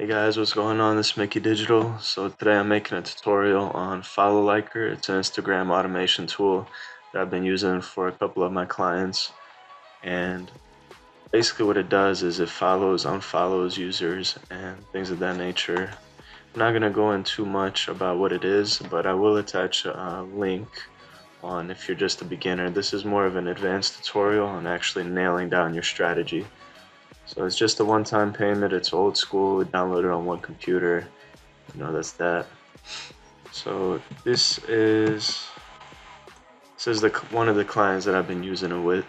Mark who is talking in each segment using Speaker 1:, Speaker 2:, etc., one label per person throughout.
Speaker 1: Hey guys, what's going on? This is Mickey Digital. So today I'm making a tutorial on Follow Liker. It's an Instagram automation tool that I've been using for a couple of my clients. And basically what it does is it follows, unfollows users and things of that nature. I'm not going to go into too much about what it is, but I will attach a link on if you're just a beginner. This is more of an advanced tutorial on actually nailing down your strategy. So it's just a one-time payment. It's old school, downloaded on one computer. That's that. So this is one of the clients that I've been using it with.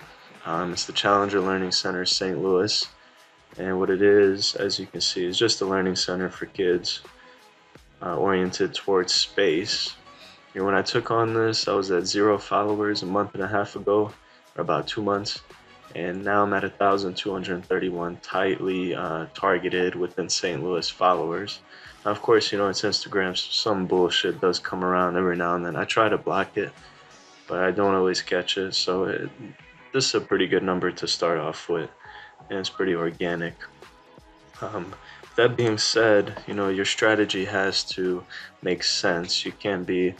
Speaker 1: It's the Challenger Learning Center, St. Louis, and what it is, as you can see, is just a learning center for kids oriented towards space. When I took on this, I was at 0 followers a month and a half ago, or about 2 months, and now I'm at 1,231 tightly targeted within St. Louis followers. Now, of course, it's Instagram, so some bullshit does come around every now and then. I try to block it, but I don't always catch it, so this is a pretty good number to start off with, and it's pretty organic. That being said, your strategy has to make sense. You can't be,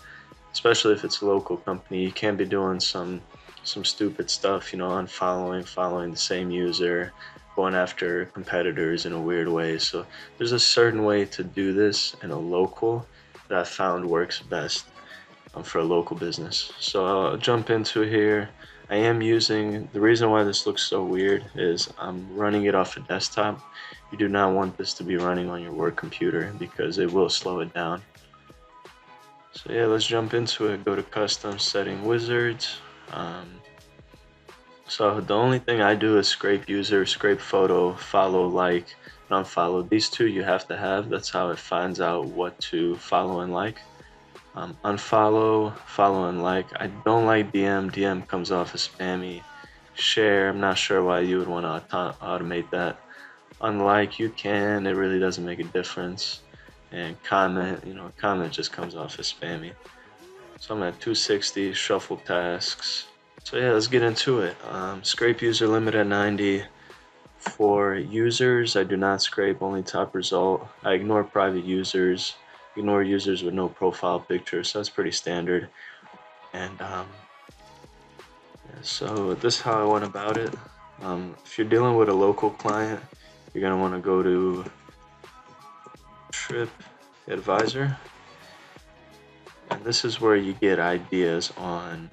Speaker 1: especially if it's a local company, you can't be doing some stupid stuff, unfollowing, following the same user, going after competitors in a weird way. So there's a certain way to do this in a local that I found works best for a local business. So I'll jump into here. I am using, the reason why this looks so weird is I'm running it off a desktop. You do not want this to be running on your work computer because it will slow it down. So yeah, let's jump into it. Go to custom setting wizards. So the only thing I do is scrape user, scrape photo, follow, like, and unfollow. These two you have to have. That's how it finds out what to follow and like. Unfollow, follow, and like. I don't like DM. DM comes off as spammy. Share, I'm not sure why you would want to automate that. Unlike, you can. It really doesn't make a difference. And comment, comment just comes off as spammy. So I'm at 260, shuffle tasks. So yeah, let's get into it. Scrape user limit at 90. For users, I do not scrape, only top result. I ignore private users, ignore users with no profile picture, so that's pretty standard. And yeah, so this is how I went about it. If you're dealing with a local client, you're gonna want to go to Trip Advisor, and this is where you get ideas on,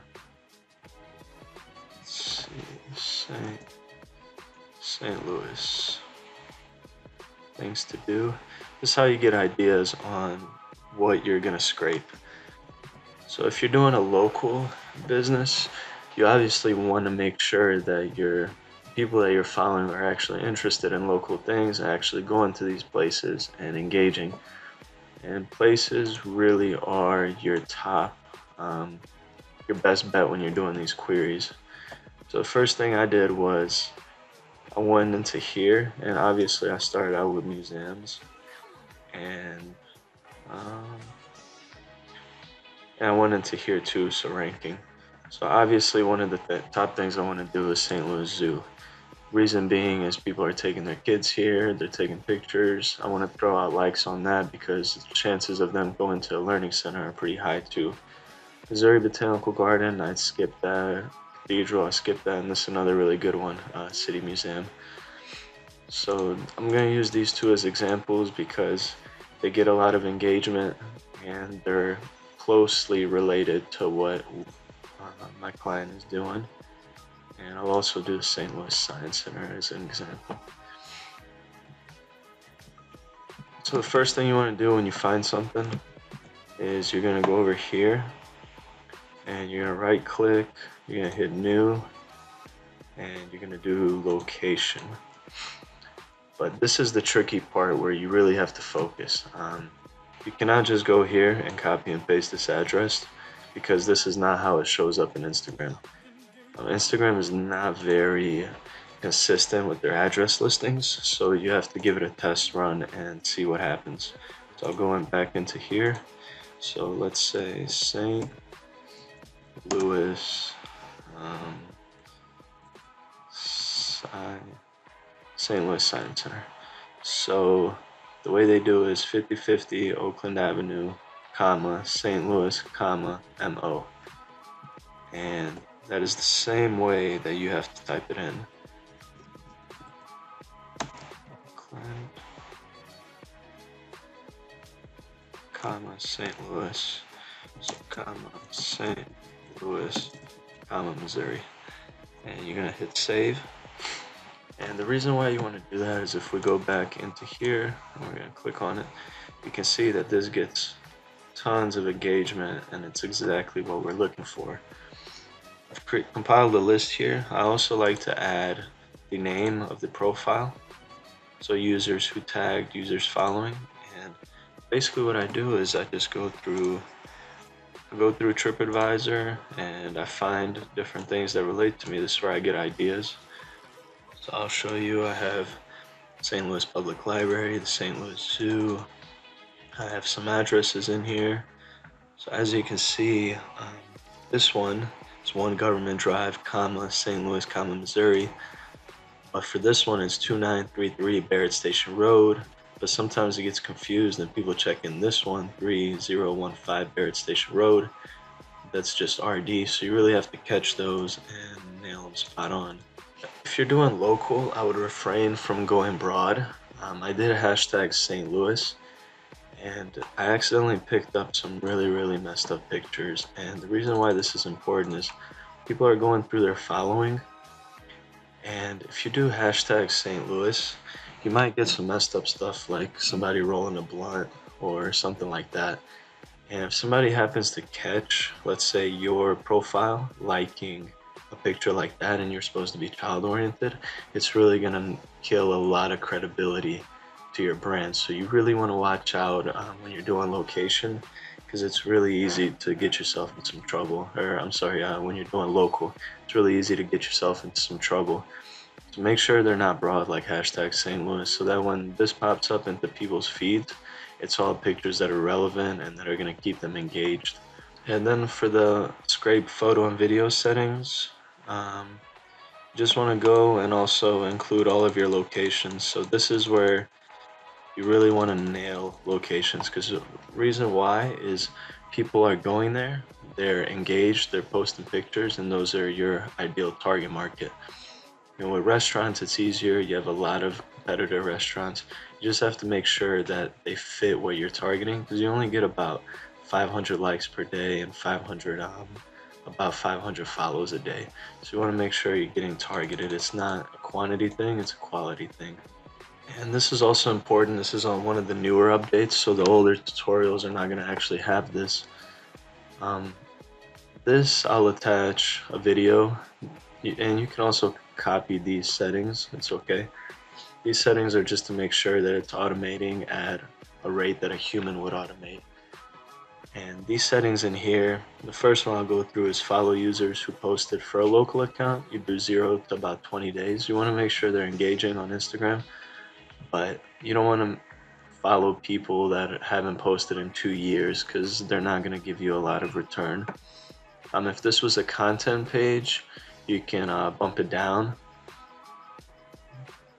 Speaker 1: let's see, St. Louis, things to do. This is how you get ideas on what you're gonna scrape. So if you're doing a local business, you obviously want to make sure that your people that you're following are actually interested in local things, actually going to these places and engaging. And places really are your top, your best bet when you're doing these queries. So the first thing I did was I went into here, and obviously I started out with museums, and um, I went into here too, so ranking. So obviously one of the top things I want to do is St. Louis Zoo. Reason being is people are taking their kids here, they're taking pictures. I want to throw out likes on that because the chances of them going to a learning center are pretty high too. Missouri Botanical Garden, I'd skip that. Cathedral, I skipped that, and this is another really good one, City Museum. So I'm going to use these two as examples because they get a lot of engagement and they're closely related to what my client is doing. And I'll also do the St. Louis Science Center as an example. So the first thing you want to do when you find something is you're going to go over here and you're going to right click, you're going to hit new, and you're going to do location. But this is the tricky part where you really have to focus. You cannot just go here and copy and paste this address because this is not how it shows up in Instagram. Instagram is not very consistent with their address listings, so you have to give it a test run and see what happens. So I'll go back into here. So let's say St. Louis St. Louis Science Center. So The way they do is 5050 Oakland Avenue, comma, St. Louis, comma, MO. And that is the same way that you have to type it in. Oakland, comma, St. Louis, so comma, St. Louis, comma, Missouri. And you're gonna hit save. And the reason why you want to do that is if we go back into here, and we're gonna click on it, you can see that this gets tons of engagement, and it's exactly what we're looking for. I've compiled a list here. I also like to add the name of the profile, so users who tagged, users following, and basically what I do is I just go through TripAdvisor and I find different things that relate to me. This is where I get ideas. So I'll show you. I have St. Louis Public Library, the St. Louis Zoo. I have some addresses in here. So as you can see, this one is One Government Drive, comma, St. Louis, comma, Missouri. But for this one, it's 2933 Barrett Station Road. But sometimes it gets confused and people check in this one, 3015 Barrett Station Road. That's just RD, so you really have to catch those and nail them spot on. If you're doing local, I would refrain from going broad. I did a hashtag St. Louis, and I accidentally picked up some really messed up pictures. And the reason why this is important is people are going through their following, and if you do hashtag St. Louis, you might get some messed up stuff like somebody rolling a blunt or something like that. And if somebody happens to catch, let's say, your profile liking a picture like that and you're supposed to be child oriented, it's really gonna kill a lot of credibility to your brand. So you really want to watch out when you're doing location, because it's really easy to get yourself in some trouble. Or I'm sorry, when you're doing local, it's really easy to get yourself into some trouble. So make sure they're not broad like hashtag St. Louis, so that when this pops up into people's feeds, it's all pictures that are relevant and that are going to keep them engaged. And then for the scrape photo and video settings, you just want to go and also include all of your locations. So this is where you really want to nail locations, because the reason why is people are going there, they're engaged, they're posting pictures, and those are your ideal target market. You know, with restaurants, it's easier. You have a lot of competitor restaurants. You just have to make sure that they fit what you're targeting, because you only get about 500 likes per day and about 500 follows a day. So you want to make sure you're getting targeted. It's not a quantity thing, it's a quality thing. And this is also important. This is on one of the newer updates, so the older tutorials are not going to actually have this. This I'll attach a video, and you can also copy these settings. It's okay. These settings are just to make sure that it's automating at a rate that a human would automate. And these settings in here, the first one I'll go through is follow users who posted. For a local account, you do 0 to about 20 days. You want to make sure they're engaging on Instagram, but you don't want to follow people that haven't posted in 2 years, because they're not going to give you a lot of return. If this was a content page, you can bump it down,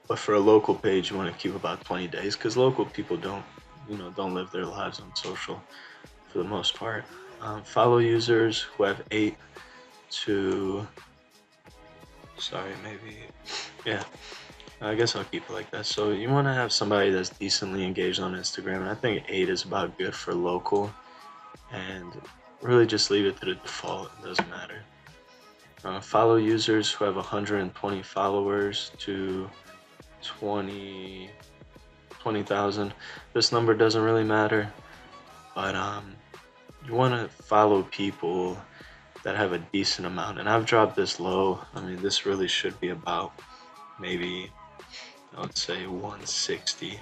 Speaker 1: but for a local page, you want to keep about 20 days, because local people don't live their lives on social for the most part. Follow users who have 8 to, sorry, maybe, yeah, I guess I'll keep it like that. So you want to have somebody that's decently engaged on Instagram, and I think 8 is about good for local, and really just leave it to the default. It doesn't matter. Follow users who have 120 followers to 20,000. This number doesn't really matter, but you want to follow people that have a decent amount, and I've dropped this low. I mean, this really should be about maybe, I would say, 160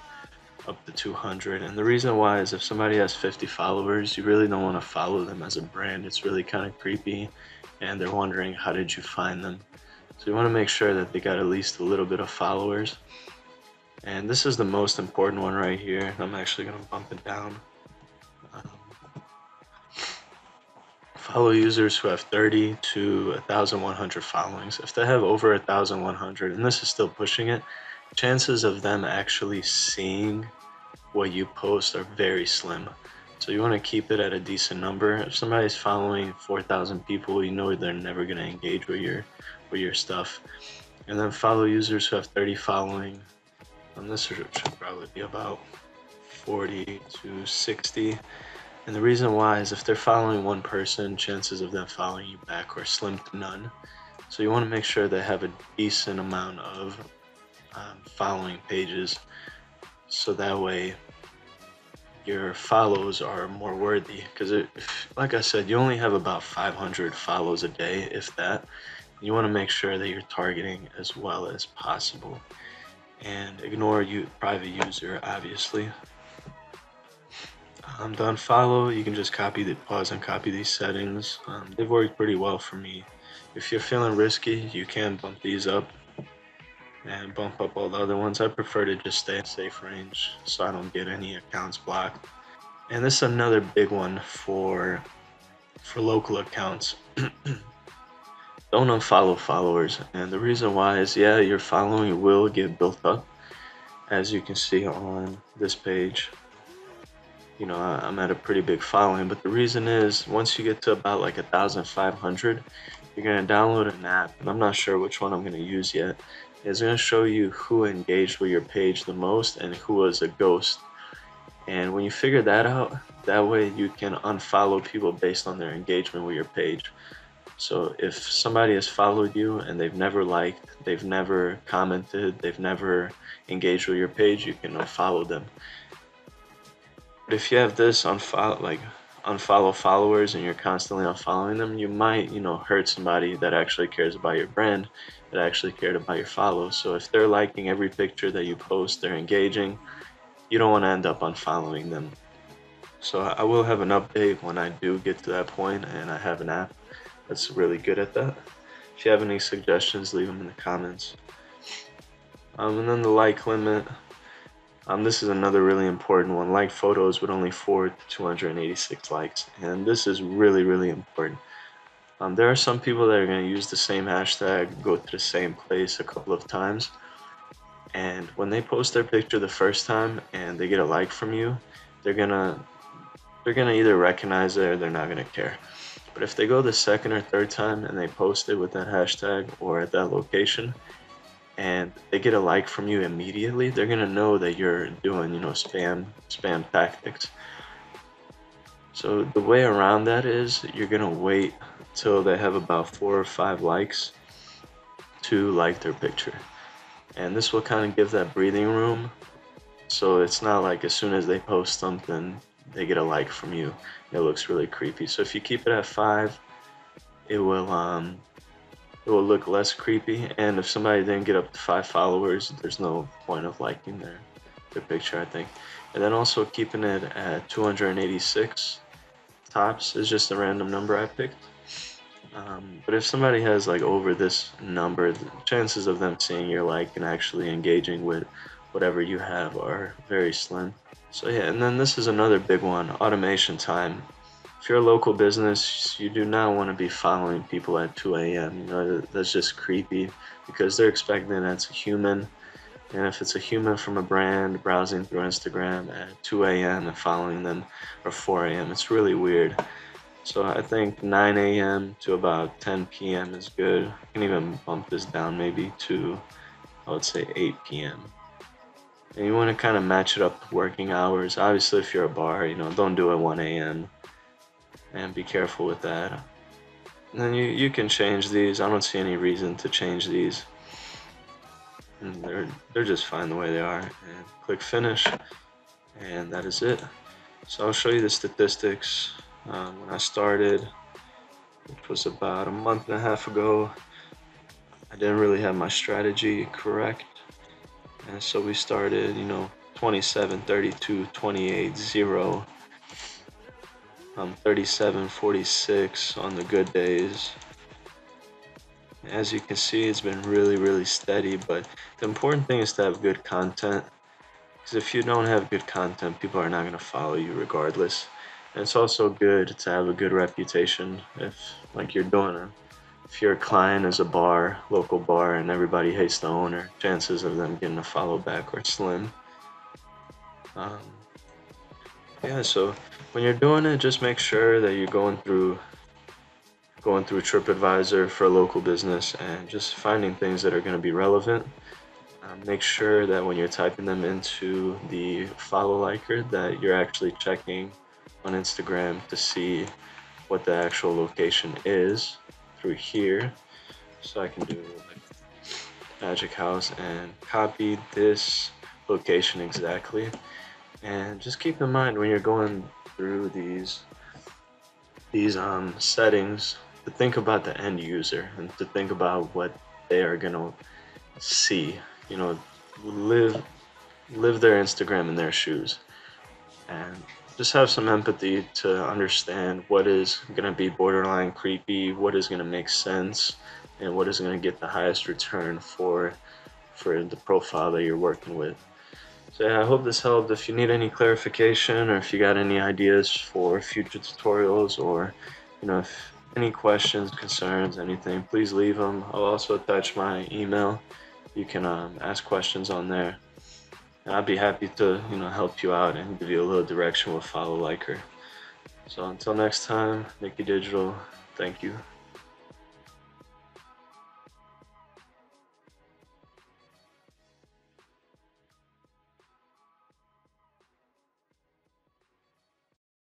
Speaker 1: up to 200. And the reason why is if somebody has 50 followers, you really don't want to follow them as a brand. It's really kind of creepy, and they're wondering, how did you find them? So you want to make sure that they got at least a little bit of followers. And this is the most important one right here. I'm actually going to bump it down. Follow users who have 30 to 1,100 followings. If they have over 1,100, and this is still pushing it, chances of them actually seeing what you post are very slim. So you want to keep it at a decent number. If somebody's following 4,000 people, you know they're never going to engage with your stuff. And then follow users who have 30 following. And this should probably be about 40 to 60. And the reason why is if they're following one person, chances of them following you back are slim to none. So you want to make sure they have a decent amount of following pages, so that way your follows are more worthy. Because like I said, you only have about 500 follows a day, if that. You want to make sure that you're targeting as well as possible, and ignore private user, obviously. To unfollow, you can just pause and copy these settings. They've worked pretty well for me. If you're feeling risky, you can bump these up and bump up all the other ones. I prefer to just stay in safe range so I don't get any accounts blocked. And this is another big one for local accounts. Don't unfollow followers, and the reason why is, yeah, your following will get built up, as you can see on this page. You know, I'm at a pretty big following, but the reason is, once you get to about like 1,500, you're gonna download an app, and I'm not sure which one I'm gonna use yet. It's gonna show you who engaged with your page the most and who was a ghost. And when you figure that out, that way you can unfollow people based on their engagement with your page. So if somebody has followed you and they've never liked, they've never commented, they've never engaged with your page, you can unfollow them. But if you have this unfollow followers and you're constantly unfollowing them, you might, hurt somebody that actually cares about your brand, that actually cared about your follows. So if they're liking every picture that you post, they're engaging, you don't want to end up unfollowing them. So I will have an update when I do get to that point and I have an app that's really good at that. If you have any suggestions, leave them in the comments. And then the like limit. This is another really important one. Like photos with only 4 to 286 likes. And this is really, really important. There are some people that are going to use the same hashtag, go to the same place a couple of times. And when they post their picture the first time and they get a like from you, they're gonna either recognize it or they're not gonna care. But if they go the second or third time and they post it with that hashtag or at that location, and they get a like from you immediately, they're gonna know that you're doing, spam tactics. So the way around that is you're gonna wait till they have about 4 or 5 likes to like their picture. And this will kind of give that breathing room, so it's not like as soon as they post something, they get a like from you. It looks really creepy. So if you keep it at 5, it will look less creepy. And if somebody didn't get up to 5 followers, there's no point of liking their picture, I think. And then also keeping it at 286 tops is just a random number I picked. But if somebody has like over this number, the chances of them seeing your like and actually engaging with whatever you have are very slim. So yeah, and then this is another big one, automation time. If you're a local business, you do not want to be following people at 2 a.m. That's just creepy, because they're expecting that's a human. And if it's a human from a brand browsing through Instagram at 2 a.m. and following them, or 4 a.m., it's really weird. So I think 9 a.m. to about 10 p.m. is good. I can even bump this down maybe to, I would say, 8 p.m. And you want to kind of match it up with working hours. Obviously, if you're a bar, don't do it 1 a.m. and be careful with that. And then you can change these. I don't see any reason to change these. And they're just fine the way they are. And click finish, and that is it. So I'll show you the statistics. When I started, which was about a month and a half ago, I didn't really have my strategy correct. And so we started, 27, 32, 28, 0, 37, 46 on the good days. As you can see, it's been really, really steady, but the important thing is to have good content. Because if you don't have good content, people are not going to follow you regardless. And it's also good to have a good reputation. If your client is a bar, local bar, and everybody hates the owner, chances of them getting a follow back are slim. Um, yeah, so when you're doing it, just make sure that you're going through TripAdvisor for a local business and just finding things that are going to be relevant. Make sure that when you're typing them into the follow liker that you're actually checking on Instagram to see what the actual location is through here. So I can do like Magic House and copy this location exactly. And just keep in mind when you're going through these settings to think about the end user and to think about what they are gonna see. You know, live live their Instagram in their shoes and just have some empathy to understand what is gonna be borderline creepy, what is gonna make sense, and what is gonna get the highest return for the profile that you're working with. So yeah, I hope this helped. If you need any clarification or if you got any ideas for future tutorials or if any questions, concerns, anything, please leave them. I'll also attach my email. You can ask questions on there. And I'd be happy to help you out and give you a little direction with Follow Liker. So until next time, Mickey Digital, thank you.